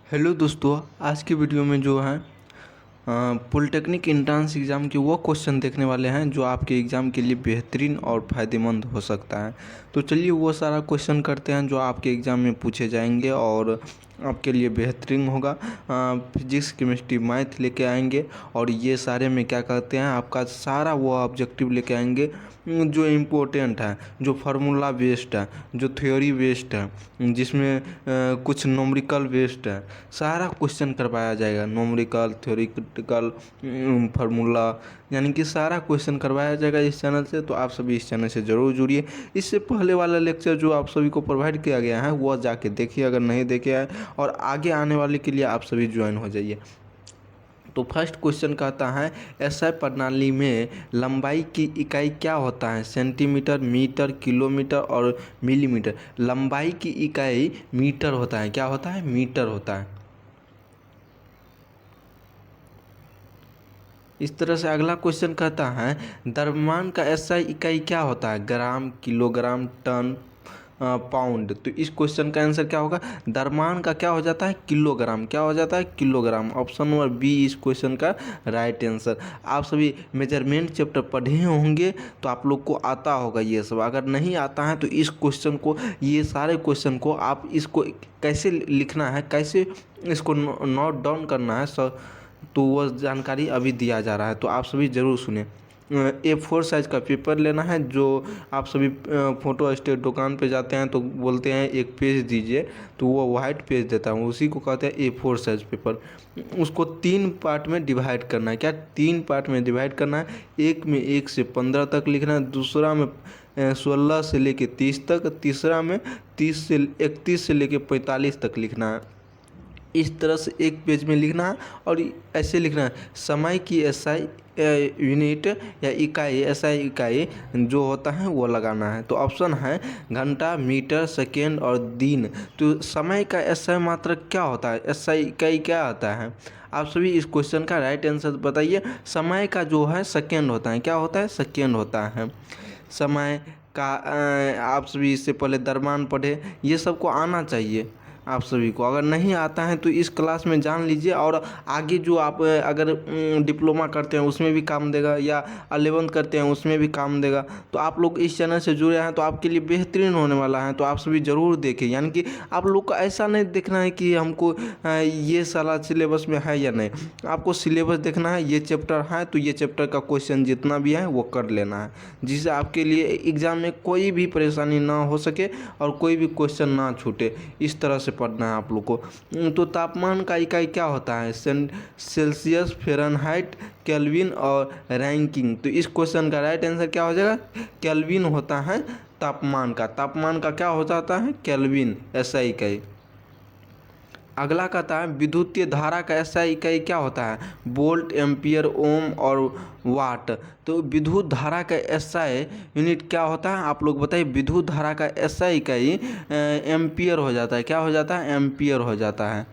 Hello दोस्तों, आज की वीडियो में जो है पॉलिटेक्निक एंट्रेंस एग्ज़ाम के वो क्वेश्चन देखने वाले हैं जो आपके एग्ज़ाम के लिए बेहतरीन और फ़ायदेमंद हो सकता है। तो चलिए वो सारा क्वेश्चन करते हैं जो आपके एग्ज़ाम में पूछे जाएंगे और आपके लिए बेहतरीन होगा। फिजिक्स केमिस्ट्री मैथ लेके आएंगे और ये सारे में क्या कहते हैं, आपका सारा वो ऑब्जेक्टिव लेके आएंगे जो इम्पोर्टेंट है, जो फार्मूला बेस्ड है, जो थ्योरी बेस्ड है, जिसमें कुछ न्यूमेरिकल बेस्ड है। सारा क्वेश्चन करवाया जाएगा, न्यूमेरिकल, थ्योरेटिकल, फार्मूला, यानी कि सारा क्वेश्चन करवाया जाएगा इस चैनल से। तो आप सभी इस चैनल से ज़रूर जुड़िए। इससे पहले वाला लेक्चर जो आप सभी को प्रोवाइड किया गया है वह जाके देखिए अगर नहीं देखे हैं, और आगे आने वाले के लिए आप सभी ज्वाइन हो जाइए। तो फर्स्ट क्वेश्चन कहता है, एसआई प्रणाली में लंबाई की इकाई क्या होता है? सेंटीमीटर, मीटर, किलोमीटर और मिलीमीटर। लंबाई की इकाई मीटर होता है। क्या होता है? मीटर होता है। इस तरह से अगला क्वेश्चन कहता है, द्रव्यमान का एसआई इकाई क्या होता है? ग्राम, किलोग्राम, टन, पाउंड। तो इस क्वेश्चन का आंसर क्या होगा? द्रव्यमान का क्या हो जाता है? किलोग्राम। क्या हो जाता है? किलोग्राम। ऑप्शन नंबर बी इस क्वेश्चन का राइट आंसर। आप सभी मेजरमेंट चैप्टर पढ़े होंगे तो आप लोग को आता होगा ये सब। अगर नहीं आता है तो इस क्वेश्चन को, ये सारे क्वेश्चन को आप इसको कैसे लिखना है, कैसे इसको नोट डाउन करना है तो वह जानकारी अभी दिया जा रहा है। तो आप सभी ज़रूर सुने। A4 साइज़ का पेपर लेना है। जो आप सभी फ़ोटो स्टेट दुकान पे जाते हैं तो बोलते हैं एक पेज दीजिए, तो वो वाइट पेज देता है, उसी को कहते हैं A4 साइज़ पेपर। उसको 3 पार्ट में डिवाइड करना है। क्या 3 पार्ट में डिवाइड करना है? एक में 1 से 15 तक लिखना है, दूसरा में 16 से लेके 30 तक, तीसरा में 30 से 31 से लेके 45 तक लिखना है। इस तरह से एक पेज में लिखना है और ऐसे लिखना है, समय की एसआई यूनिट या इकाई, एसआई इकाई जो होता है वो लगाना है। तो ऑप्शन है घंटा, मीटर, सेकेंड और दिन। तो समय का एसआई मात्रक क्या होता है? एसआई इकाई क्या होता है? आप सभी इस क्वेश्चन का राइट आंसर बताइए। समय का जो है सेकेंड होता है। क्या होता है? सेकेंड होता है समय का। आप सभी इससे पहले द्रव्यमान पढ़े, ये सबको आना चाहिए आप सभी को। अगर नहीं आता है तो इस क्लास में जान लीजिए, और आगे जो आप अगर डिप्लोमा करते हैं उसमें भी काम देगा, या 11th करते हैं उसमें भी काम देगा। तो आप लोग इस चैनल से जुड़े हैं तो आपके लिए बेहतरीन होने वाला है। तो आप सभी ज़रूर देखें, यानी कि आप लोग को ऐसा नहीं देखना है कि हमको ये साला सिलेबस में है या नहीं। आपको सिलेबस देखना है, ये चैप्टर है तो ये चैप्टर का क्वेश्चन जितना भी है वो कर लेना है, जिससे आपके लिए एग्ज़ाम में कोई भी परेशानी ना हो सके और कोई भी क्वेश्चन ना छूटे। इस तरह से पढ़ना है आप लोग को। तो तापमान का इकाई क्या होता है? सेल्सियस, फ़ारेनहाइट, केल्विन और रैंकिंग। तो इस क्वेश्चन का राइट आंसर क्या हो जाएगा? केल्विन होता है तापमान का। तापमान का क्या हो जाता है? केल्विन एसआई इकाई। अगला कहता है, विद्युतीय धारा का एसआई इकाई क्या होता है? वोल्ट, एम्पियर, ओम और वाट। तो विद्युत धारा का एसआई यूनिट क्या होता है? आप लोग बताइए। विद्युत धारा का एसआई इकाई एम्पियर हो जाता है। क्या हो जाता है? एम्पियर हो जाता है।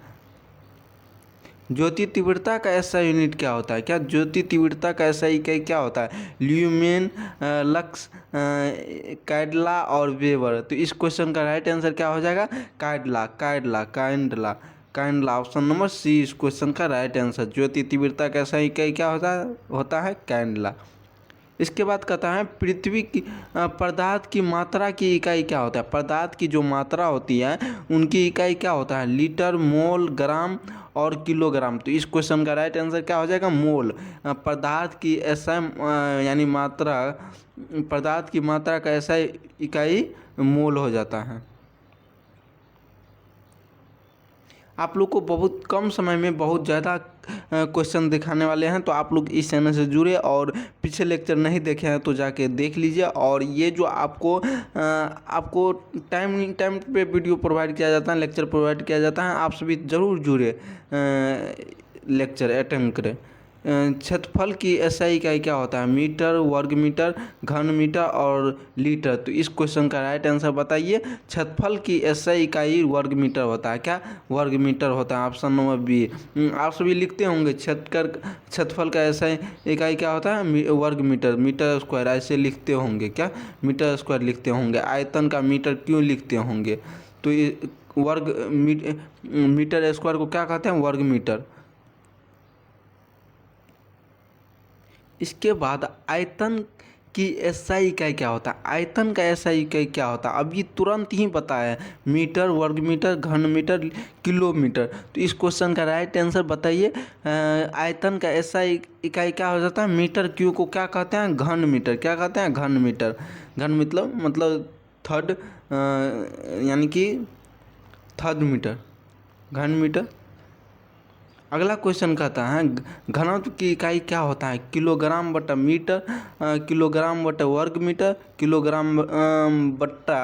ज्योति तीव्रता का एसआई यूनिट क्या होता है? क्या ज्योति तीव्रता का एसआई इकाई क्या होता है? ल्यूमेन, लक्स, कैडला और वेबर। तो इस क्वेश्चन का राइट आंसर क्या हो जाएगा? Kandla, Kandla, Kandla, Kandla. Option number C इस क्वेश्चन का राइट आंसर। ज्योति तीव्रता का एसआई इकाई क्या होता है? कैंडला। इसके बाद कहता है, पृथ्वी की पदार्थ की मात्रा की इकाई क्या होता है? पदार्थ की जो मात्रा होती है उनकी इकाई क्या होता है? लीटर, मोल, ग्राम और किलोग्राम। तो इस क्वेश्चन का राइट आंसर क्या हो जाएगा? मोल। पदार्थ की एसआई यानी मात्रा, पदार्थ की मात्रा का एसआई इकाई मोल हो जाता है। आप लोग को बहुत कम समय में बहुत ज़्यादा क्वेश्चन दिखाने वाले हैं। तो आप लोग इस चैनल से जुड़े और पीछे लेक्चर नहीं देखे हैं तो जाके देख लीजिए। और ये जो आपको टाइम टाइम पे वीडियो प्रोवाइड किया जाता है, लेक्चर प्रोवाइड किया जाता है, आप सभी ज़रूर जुड़े, लेक्चर अटेंड करें। क्षेत्रफल की एसआई इकाई क्या होता है? मीटर, वर्ग मीटर, घन मीटर और लीटर। तो इस क्वेश्चन का राइट आंसर बताइए। क्षेत्रफल की एसआई इकाई वर्ग मीटर होता है। क्या? वर्ग मीटर होता है। Option number B. आप सभी लिखते होंगे क्षेत्रफल का एसआई इकाई क्या होता है? वर्ग मीटर, मीटर स्क्वायर, ऐसे लिखते होंगे। क्या? मीटर स्क्वायर लिखते होंगे। आयतन का मीटर क्यों लिखते होंगे? तो वर्ग मीटर स्क्वायर को क्या कहते हैं? वर्ग मीटर। इसके बाद आयतन की एसआई इकाई क्या होता है? आयतन का एसआई इकाई क्या होता है? अभी तुरंत ही बताया है, मीटर, वर्ग मीटर, घन मीटर, किलोमीटर। तो इस क्वेश्चन का राइट आंसर बताइए। आयतन का एसआई इकाई क्या हो जाता है? मीटर। क्यू को क्या कहते हैं? घन मीटर। क्या कहते हैं? घन मीटर। घन मतलब थर्ड, यानी कि थर्ड मीटर, घन मीटर। अगला क्वेश्चन कहता है घनत्व की इकाई क्या होता है? किलोग्राम बटा मीटर, किलोग्राम बटा वर्ग मीटर, किलोग्राम बटा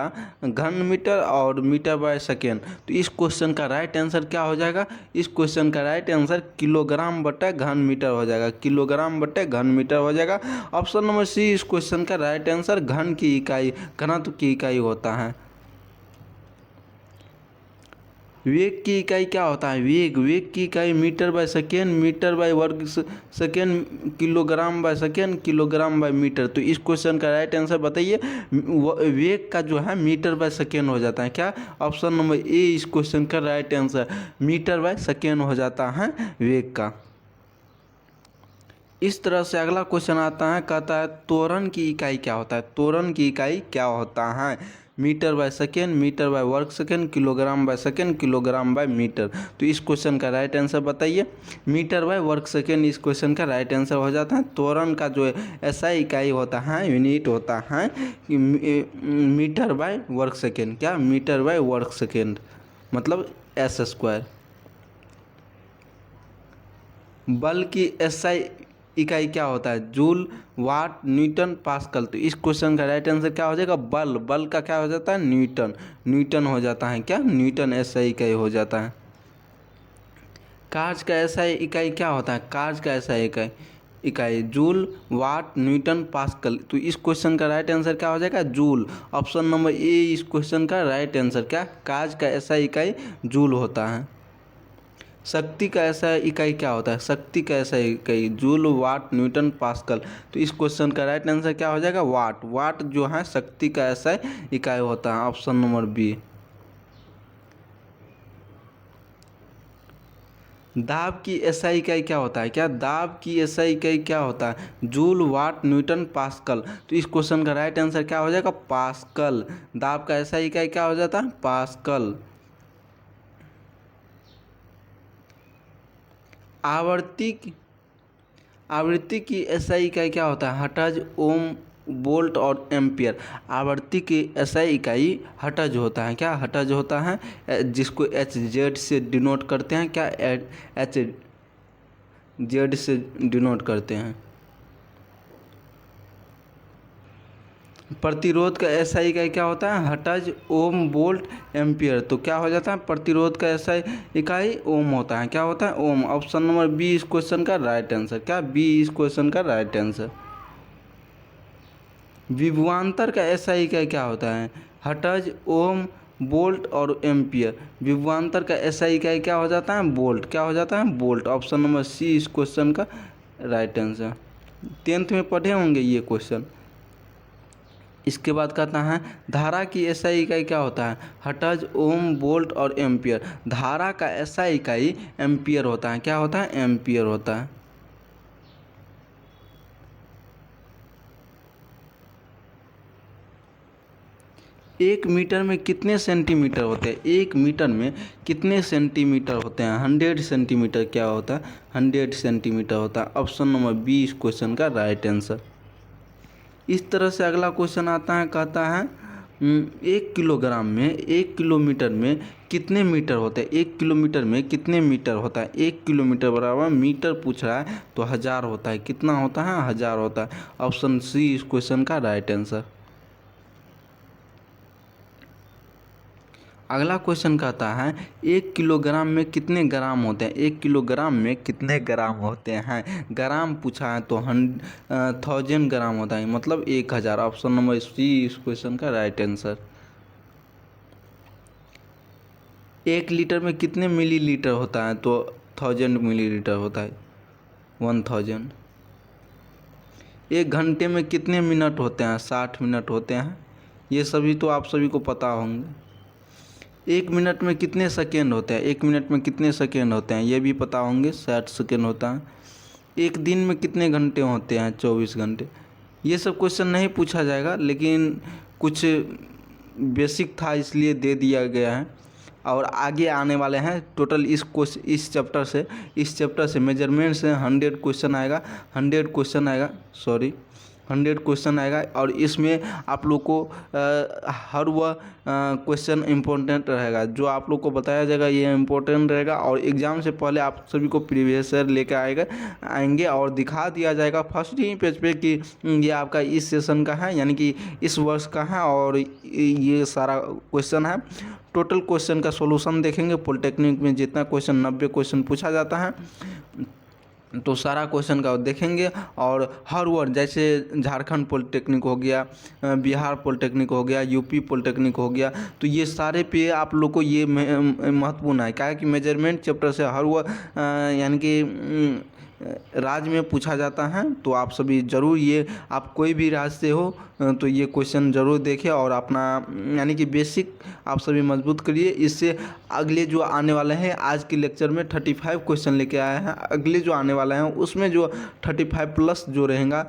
घन मीटर और मीटर बाय सेकेंड। तो इस क्वेश्चन का राइट आंसर क्या हो जाएगा? इस क्वेश्चन का राइट आंसर किलोग्राम बटा घन मीटर हो जाएगा। किलोग्राम बटे घन मीटर हो जाएगा। ऑप्शन नंबर सी इस क्वेश्चन का राइट आंसर घन की इकाई, घनत्व की इकाई होता है। वेग की इकाई क्या होता है? वेग की इकाई metre by second, metre by वर्ग second, kilogram by second, kilogram by metre. तो इस क्वेश्चन का राइट आंसर बताइए। वेग का जो है मीटर बाय सेकेंड हो जाता है। क्या? ऑप्शन नंबर ए इस क्वेश्चन का right answer, metre by second हो जाता है वेग का। इस तरह से अगला क्वेश्चन आता है, कहता है त्वरण की इकाई क्या होता है? त्वरण की इकाई क्या होता है? Metre by second, metre by वर्ग second, kilogram by second, kilogram by metre. तो इस क्वेश्चन का राइट आंसर बताइए। मीटर बाय वर्ग सेकेंड इस क्वेश्चन का राइट आंसर हो जाता है। त्वरण का जो ऐसा इकाई होता है, यूनिट होता है मीटर बाय वर्ग सेकेंड। क्या? मीटर बाय वर्ग सेकेंड, मतलब एस स्क्वायर। बल की एसआई इकाई क्या होता है? जूल, वाट, न्यूटन, पास्कल। तो इस क्वेश्चन का राइट आंसर क्या हो जाएगा? बल का क्या हो जाता है? न्यूटन हो जाता है। क्या? न्यूटन एसआई इकाई हो जाता है। कार्य का एसआई इकाई क्या होता है? कार्य का एसआई इकाई जूल, वाट, न्यूटन, पास्कल। तो इस क्वेश्चन का राइट आंसर क्या हो जाएगा? जूल। ऑप्शन नंबर ए इस क्वेश्चन का राइट आंसर। क्या? कार्य का एसआई इकाई जूल होता है। शक्ति का ऐसा इकाई क्या होता है? शक्ति का ऐसा इकाई जूल, वाट, न्यूटन, पास्कल। तो इस क्वेश्चन का राइट आंसर क्या हो जाएगा? वाट। वाट जो है शक्ति का ऐसा इकाई होता है। Option number B. दाब की एसआई इकाई क्या होता है? क्या? दाब की एसआई इकाई क्या होता है? जूल, वाट, न्यूटन, पास्कल। तो इस क्वेश्चन का राइट आंसर क्या हो जाएगा? पास्कल। दाब का एसआई इकाई क्या हो जाता है? पास्कल। आवृत्ति की एसआई इकाई क्या होता है? हर्ट्ज, ओम, वोल्ट और एम्पियर। आवृत्ति की एसआई इकाई हर्ट्ज होता है। क्या? हर्ट्ज होता है, जिसको एच जेड से डिनोट करते हैं। क्या? एच जेड से डिनोट करते हैं। प्रतिरोध का एसआई इकाई क्या होता है? हर्ट्ज, ओम, वोल्ट, एम्पियर। तो क्या हो जाता है? प्रतिरोध का एसआई इकाई ओम होता है। क्या होता है? ओम। ऑप्शन नंबर बी इस क्वेश्चन का राइट आंसर। क्या? बी इस क्वेश्चन का राइट आंसर। विभवांतर का एसआई इकाई क्या होता है? हर्ट्ज, ओम, वोल्ट और एम्पियर। विभवांतर का एसआई इकाई क्या हो जाता है? वोल्ट। क्या हो जाता है? वोल्ट। ऑप्शन नंबर सी इस क्वेश्चन का राइट आंसर। 10th में पढ़े होंगे ये क्वेश्चन। इसके बाद कहता है धारा की एसआई इकाई क्या होता है? हर्ट्ज, ओम, वोल्ट और एम्पियर। धारा का एसआई इकाई एम्पियर होता है। क्या होता है? एम्पियर होता है। एक मीटर में कितने सेंटीमीटर होते हैं? एक मीटर में कितने सेंटीमीटर होते हैं? 100 सेंटीमीटर। क्या होता है? 100 सेंटीमीटर होता है। ऑप्शन नंबर बी इस क्वेश्चन का राइट आंसर। इस तरह से अगला क्वेश्चन आता है, कहता है 1 किलोग्राम में 1 किलोमीटर में कितने मीटर होते हैं? 1 किलोमीटर में कितने मीटर होता है? 1 किलोमीटर बराबर मीटर पूछ रहा है तो 1000 होता है। कितना होता है? 1000 होता है। ऑप्शन सी इस क्वेश्चन का राइट आंसर। अगला क्वेश्चन कहता है 1 किलोग्राम में कितने ग्राम होते हैं? 1 किलोग्राम में कितने ग्राम होते हैं? ग्राम पूछा है तो 1000 ग्राम होता है, मतलब 1000। ऑप्शन नंबर सी इस क्वेश्चन का राइट आंसर। 1 लीटर में कितने मिलीलीटर होता है? तो 1000 मिलीलीटर होता है, 1000। 1 घंटे में कितने मिनट होते हैं? 60 मिनट होते हैं। ये सभी तो आप सभी को पता होंगे। एक मिनट में कितने सेकेंड होते हैं, एक मिनट में कितने सेकेंड होते हैं ये भी पता होंगे, 60 सेकेंड होता है। एक दिन में कितने घंटे होते हैं, 24 घंटे। ये सब क्वेश्चन नहीं पूछा जाएगा, लेकिन कुछ बेसिक था इसलिए दे दिया गया है। और आगे आने वाले हैं टोटल इस चैप्टर से मेजरमेंट से 100 क्वेश्चन आएगा, 100 क्वेश्चन आएगा। और इसमें आप लोग को हर वह क्वेश्चन इम्पोर्टेंट रहेगा, जो आप लोग को बताया जाएगा ये इम्पोर्टेंट रहेगा। और एग्ज़ाम से पहले आप सभी को प्रीवियस ईयर लेकर आएंगे और दिखा दिया जाएगा फर्स्ट ही पेज पे कि ये आपका इस सेशन का है, यानी कि इस वर्ष का है, और ये सारा क्वेश्चन है। टोटल क्वेश्चन का सॉल्यूशन देखेंगे। पॉलिटेक्निक में जितना क्वेश्चन 90 क्वेश्चन पूछा जाता है, तो सारा क्वेश्चन का देखेंगे। और हर वर्ड, जैसे झारखंड पॉलिटेक्निक हो गया, बिहार पॉलिटेक्निक हो गया, यूपी पॉलिटेक्निक हो गया, तो ये सारे पे आप लोग को ये महत्वपूर्ण है। क्या है कि मेजरमेंट चैप्टर से हर वह यानी कि राज्य में पूछा जाता है। तो आप सभी ज़रूर, ये आप कोई भी राज्य से हो तो ये क्वेश्चन ज़रूर देखें और अपना यानी कि बेसिक आप सभी मजबूत करिए। इससे अगले जो आने वाले हैं, आज के लेक्चर में 35 क्वेश्चन लेके आए हैं, अगले जो आने वाले हैं उसमें जो 35 प्लस जो रहेगा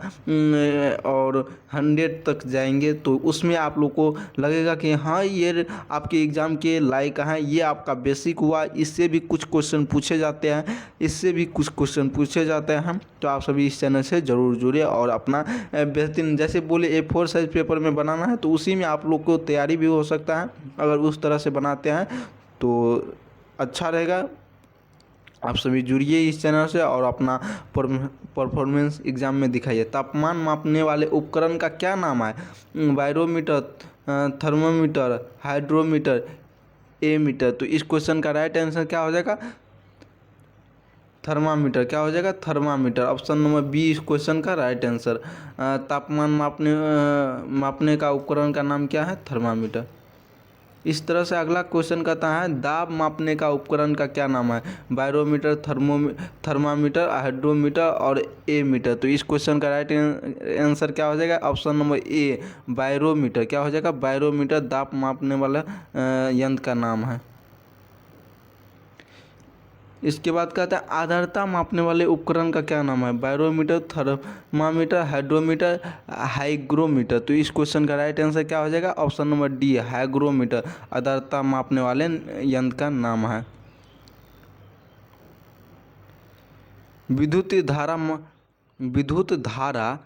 और 100 तक जाएंगे, तो उसमें आप लोग को लगेगा कि हाँ ये आपके एग्ज़ाम के लायक है, ये आपका बेसिक हुआ। इससे भी कुछ क्वेश्चन पूछे जाते हैं, इससे भी कुछ क्वेश्चन पूछे जाते हैं। तो आप सभी इस चैनल से ज़रूर जुड़िए और अपना बेहतरीन, जैसे बोले A4 साइज पेपर में बनाना है, तो उसी में आप लोग को तैयारी भी हो सकता है। अगर उस तरह से बनाते हैं तो अच्छा रहेगा। आप सभी जुड़िए इस चैनल से और अपना परफॉर्मेंस एग्ज़ाम में दिखाइए। तापमान मापने वाले उपकरण का क्या नाम है? Barometer, thermometer, hydrometer, ammeter. तो इस क्वेश्चन का राइट आंसर क्या हो जाएगा? थर्मामीटर। क्या हो जाएगा? थर्मामीटर। ऑप्शन नंबर बी इस क्वेश्चन का राइट आंसर। तापमान मापने का उपकरण का नाम क्या है? थर्मामीटर। इस तरह से अगला क्वेश्चन कहता है दाब मापने का उपकरण का क्या नाम है? बैरोमीटर, थर्मामीटर, हाइड्रोमीटर और एमीटर। तो इस क्वेश्चन का राइट आंसर क्या हो जाएगा? Option number A, barometer. क्या हो जाएगा? बैरोमीटर दाब मापने वाला यंत्र का नाम है। इसके बाद कहता है आर्द्रता मापने वाले उपकरण का क्या नाम है? Barometer, thermometer, hydrometer, hygrometer. तो इस क्वेश्चन का राइट आंसर क्या हो जाएगा? ऑप्शन नंबर डी, हाइग्रोमीटर आर्द्रता मापने वाले यंत्र का नाम है। विद्युत धारा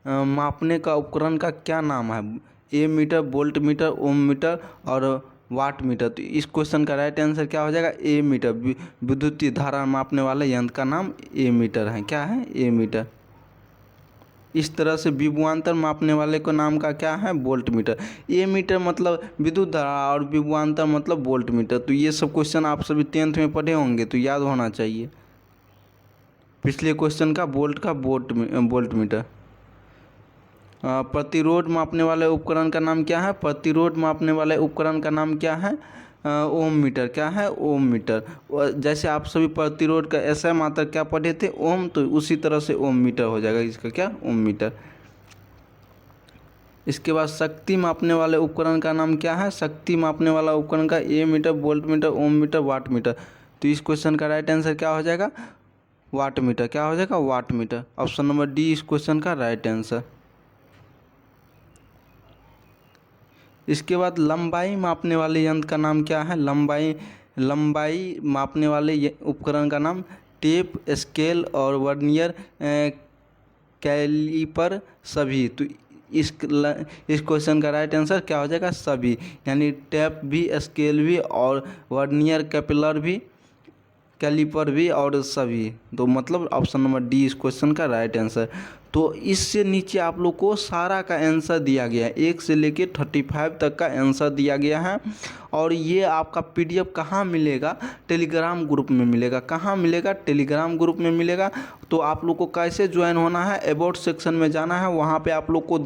मापने का उपकरण का क्या नाम है? Ammeter, volt metre, ohm metre और वाट मीटर। तो इस क्वेश्चन का राइट आंसर क्या हो जाएगा? एमीटर। विद्युत धारा मापने वाले यंत्र का नाम एमीटर है। क्या है? एमीटर। इस तरह से विभवांतर मापने वाले को नाम का क्या है? Volt meter. एमीटर मतलब विद्युत धारा और विभवांतर मतलब वोल्ट मीटर। तो ये सब क्वेश्चन आप सभी 10th में पढ़े होंगे, तो याद होना चाहिए। पिछले क्वेश्चन का वोल्ट मीटर। प्रतिरोध मापने वाले उपकरण का नाम क्या है? प्रतिरोध मापने वाले उपकरण का नाम क्या है? ओम मीटर। क्या है? ओम मीटर। जैसे आप सभी प्रतिरोध का ऐसा मात्रा क्या पढ़े थे? ओम, तो उसी तरह से ओम मीटर हो जाएगा इसका। क्या? ओम मीटर। इसके बाद शक्ति मापने वाले उपकरण का नाम क्या है? शक्ति मापने वाला उपकरण का ammeter, volt metre, ohm metre, watt metre. तो इस क्वेश्चन का राइट आंसर क्या हो जाएगा? Watt metre. क्या हो जाएगा? Watt metre. Option number D इस क्वेश्चन का राइट आंसर। इसके बाद लंबाई मापने वाले यंत्र का नाम क्या है? लंबाई मापने वाले उपकरण का नाम टेप, स्केल और वर्नियर कैलिपर सभी। तो इस क्वेश्चन का राइट आंसर क्या हो जाएगा? सभी, यानी टेप भी, स्केल भी और वर्नियर कैपिलर भी, कैलिपर भी और सभी। तो मतलब ऑप्शन नंबर डी इस क्वेश्चन का राइट आंसर। तो इससे नीचे आप लोग को सारा का आंसर दिया गया है, 1 से लेके 35 तक का आंसर दिया गया है। और ये आपका PDF कहाँ मिलेगा? टेलीग्राम ग्रुप में मिलेगा। कहाँ मिलेगा? टेलीग्राम ग्रुप में मिलेगा। तो आप लोग को कैसे ज्वाइन होना है? अबाउट सेक्शन में जाना है, वहाँ पे आप लोग को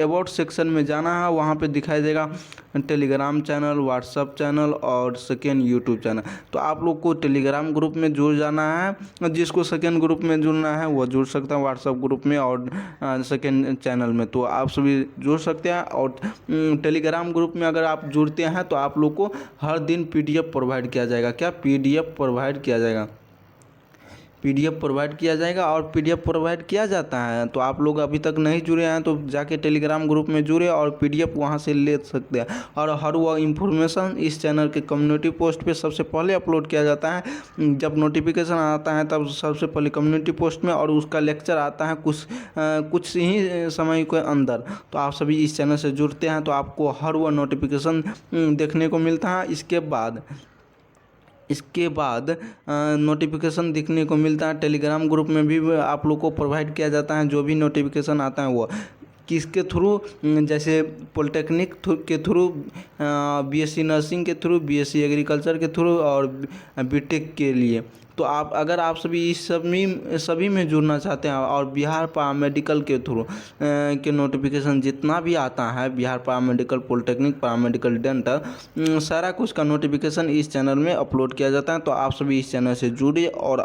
अबाउट सेक्शन में जाना है, वहाँ पे दिखाई देगा टेलीग्राम चैनल, व्हाट्सअप चैनल और सेकेंड यूट्यूब चैनल। तो आप लोग को टेलीग्राम ग्रुप में जुड़ जाना है, जिसको सेकेंड ग्रुप में जुड़ना है वो जुड़ सकता है व्हाट्सअप ग्रुप में और सेकेंड चैनल में, तो आप सभी जुड़ सकते हैं। और टेलीग्राम ग्रुप में अगर आप जुड़ते हैं तो आप लोग को हर दिन पीडीएफ प्रोवाइड किया जाएगा। क्या पीडीएफ प्रोवाइड किया जाएगा? पीडीएफ प्रोवाइड किया जाएगा और पीडीएफ प्रोवाइड किया जाता है। तो आप लोग अभी तक नहीं जुड़े हैं तो जाके टेलीग्राम ग्रुप में जुड़े और पीडीएफ वहां से ले सकते हैं। और हर वो इन्फॉर्मेशन इस चैनल के कम्युनिटी पोस्ट पे सबसे पहले अपलोड किया जाता है। जब नोटिफिकेशन आता है तब सबसे पहले कम्युनिटी पोस्ट में, और उसका लेक्चर आता है कुछ ही समय के अंदर। तो आप सभी इस चैनल से जुड़ते हैं तो आपको हर वो नोटिफिकेशन देखने को मिलता है। इसके बाद नोटिफिकेशन दिखने को मिलता है। टेलीग्राम ग्रुप में भी आप लोग को प्रोवाइड किया जाता है जो भी नोटिफिकेशन आता है वो किसके थ्रू, जैसे पॉलिटेक्निक के थ्रू, बीएससी नर्सिंग के थ्रू, बीएससी एग्रीकल्चर के थ्रू और बीटेक के लिए। तो अगर आप सभी इस सभी में जुड़ना चाहते हैं और बिहार पैरामेडिकल के थ्रू के नोटिफिकेशन जितना भी आता है, Bihar paramedical, polytechnic, paramedical, dental, सारा कुछ का नोटिफिकेशन इस चैनल में अपलोड किया जाता है। तो आप सभी इस चैनल से जुड़िए और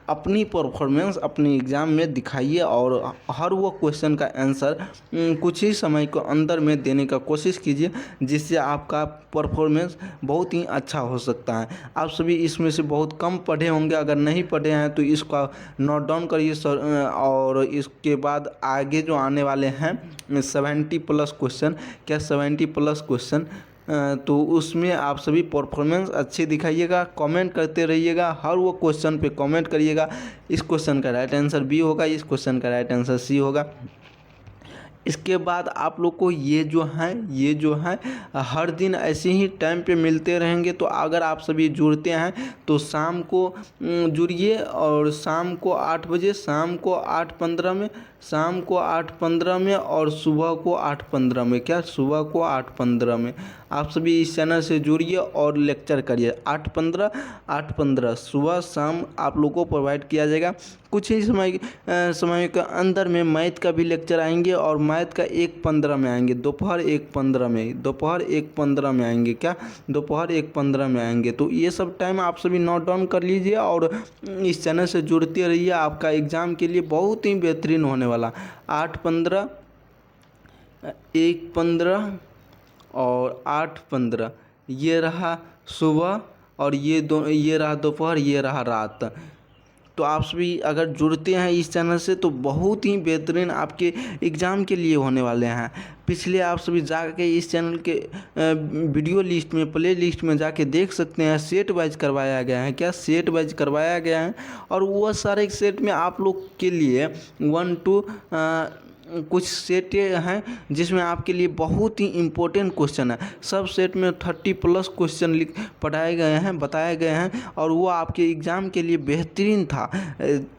अपनी परफॉर्मेंस अपनी एग्ज़ाम में दिखाइए और हर वो क्वेश्चन का आंसर कुछ ही समय के अंदर में देने का कोशिश कीजिए, जिससे आपका परफॉर्मेंस बहुत ही अच्छा हो सकता है। आप सभी इसमें से बहुत कम पढ़े होंगे, अगर नहीं पढ़े हैं तो इसका नोट डाउन करिए सर। और इसके बाद आगे जो आने वाले हैं 70+ क्वेश्चन, क्या 70+ क्वेश्चन, तो उसमें आप सभी परफॉर्मेंस अच्छी दिखाइएगा, कमेंट करते रहिएगा, हर वो क्वेश्चन पे कमेंट करिएगा। इस क्वेश्चन का राइट आंसर बी होगा, इस क्वेश्चन का राइट आंसर सी होगा। इसके बाद आप लोग को ये जो है हर दिन ऐसे ही टाइम पे मिलते रहेंगे। तो अगर आप सभी जुड़ते हैं तो शाम को जुड़िए, और शाम को 8 बजे, शाम को 8:15 में, शाम को 8:15 में और सुबह को 8:15 में। क्या सुबह को 8:15 में आप सभी इस चैनल से जुड़िए और लेक्चर करिए। 8:15 सुबह शाम आप लोग को प्रोवाइड किया जाएगा। कुछ ही समय के अंदर में मैथ का भी लेक्चर आएंगे और मैथ का 1:15 में आएंगे, दोपहर 1:15 में आएंगे। क्या दोपहर 1:15 में आएंगे। तो ये सब टाइम आप सभी नोट डाउन कर लीजिए और इस चैनल से जुड़ते रहिए। आपका एग्ज़ाम के लिए बहुत ही बेहतरीन होने वाला। 8:15, 1:15 और 8:15 ये रहा सुबह, और ये रहा दोपहर, ये रहा रात। तो आप सभी अगर जुड़ते हैं इस चैनल से तो बहुत ही बेहतरीन आपके एग्ज़ाम के लिए होने वाले हैं। पिछले आप सभी जाके इस चैनल के वीडियो लिस्ट में, प्ले लिस्ट में जाके देख सकते हैं। सेट वाइज करवाया गया है। क्या सेट वाइज करवाया गया है, और वो सारे सेट में आप लोग के लिए 1 to कुछ सेट हैं जिसमें आपके लिए बहुत ही इम्पोर्टेंट क्वेश्चन है। सब सेट में 30+ क्वेश्चन पढ़ाए गए हैं, बताए गए हैं, और वो आपके एग्ज़ाम के लिए बेहतरीन था।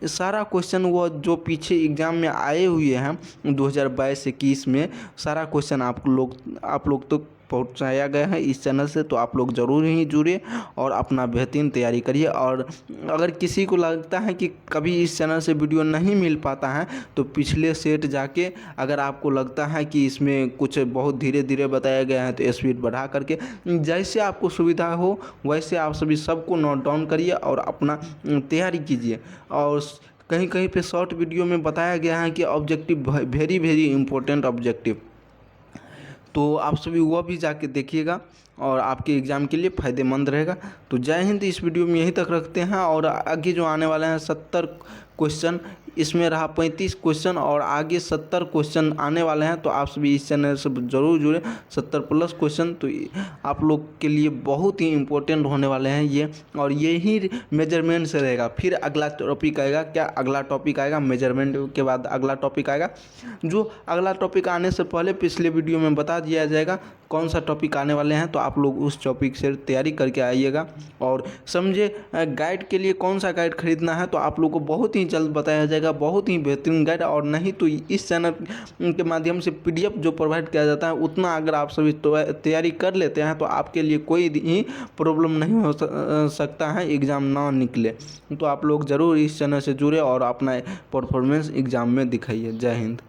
सारा क्वेश्चन वो जो पीछे एग्ज़ाम में आए हुए हैं 2022-21 में, सारा क्वेश्चन आप लोग तो पहुंचाया गया है इस चैनल से। तो आप लोग ज़रूर ही जुड़िए और अपना बेहतरीन तैयारी करिए। और अगर किसी को लगता है कि कभी इस चैनल से वीडियो नहीं मिल पाता है तो पिछले सेट जाके, अगर आपको लगता है कि इसमें कुछ बहुत धीरे धीरे बताया गया है तो स्पीड बढ़ा करके, जैसे आपको सुविधा हो वैसे आप सभी सबको नोट डाउन करिए और अपना तैयारी कीजिए। और कहीं कहीं पे शॉर्ट वीडियो में बताया गया है कि ऑब्जेक्टिव वेरी इंपॉर्टेंट ऑब्जेक्टिव, तो आप सभी वह भी जाके देखिएगा और आपके एग्ज़ाम के लिए फ़ायदेमंद रहेगा। तो जय हिंद। इस वीडियो में यहीं तक रखते हैं, और आगे जो आने वाले हैं 70 क्वेश्चन, इसमें रहा 35 क्वेश्चन और आगे 70 क्वेश्चन आने वाले हैं। तो आप सभी इस चैनल से ज़रूर जुड़े। 70+ क्वेश्चन तो आप लोग के लिए बहुत ही इम्पोर्टेंट होने वाले हैं ये, और यही मेजरमेंट से रहेगा। फिर अगला टॉपिक आएगा। क्या अगला टॉपिक आएगा? मेजरमेंट के बाद अगला टॉपिक आएगा। जो अगला टॉपिक आने से पहले पिछले वीडियो में बता दिया जाएगा कौन सा टॉपिक आने वाले हैं। तो आप लोग उस टॉपिक से तैयारी करके आइएगा और समझे। गाइड के लिए कौन सा गाइड खरीदना है तो आप लोग को बहुत ही जल्द बताया जाएगा, बहुत ही बेहतरीन गाइड। और नहीं तो इस चैनल के माध्यम से पीडीएफ जो प्रोवाइड किया जाता है उतना अगर आप सभी तैयारी कर लेते हैं तो आपके लिए कोई ही प्रॉब्लम नहीं हो सकता है, एग्ज़ाम ना निकले। तो आप लोग ज़रूर इस चैनल से जुड़े और अपना परफॉर्मेंस एग्ज़ाम में दिखाइए। जय हिंद।